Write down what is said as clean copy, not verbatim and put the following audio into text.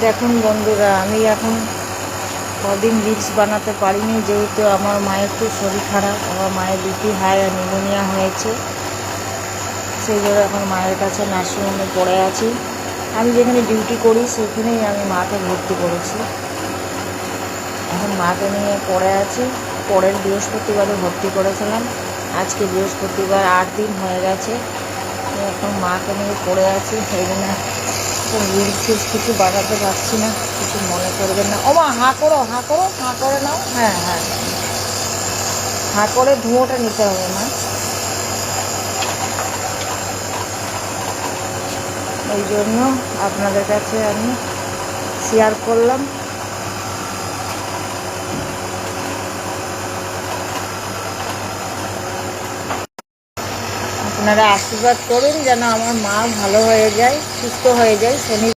দেখুন বন্ধুরা, আমি এখন কদিন রিলস বানাতে পারিনি, যেহেতু আমার মায়ের খুব শরীর খারাপ। আমার মায়ের বিপি হাই আর নিউমোনিয়া হয়েছে। সেই জন্য এখন মায়ের কাছে নার্সিংহোমে পড়ে আছি। আমি যেখানে ডিউটি করি সেখানেই আমি মাকে ভর্তি করেছি। এখন মাকে নিয়ে পড়ে আছি। পরের বৃহস্পতিবারে ভর্তি করেছিলাম। আজকে বৃহস্পতিবার, 8 দিন হয়ে গেছে। এখন মাকে নিয়ে পড়ে আছি। সেই জন্য রিলস কিছু বানাতে পারছি না, কিছু মনে করবেন না। ও মা, হাঁ করো, হাঁ করো, হাঁ করে নাও। হ্যাঁ হ্যাঁ, হাঁ করে ধুঁয়োটা নিতে হবে মা। ওই জন্য আপনাদের কাছে আমি শেয়ার করলাম। আপনারা আশীর্বাদ করুন যেন আমার মা ভালো হয়ে যায়, সুস্থ হয়ে যায়। শনি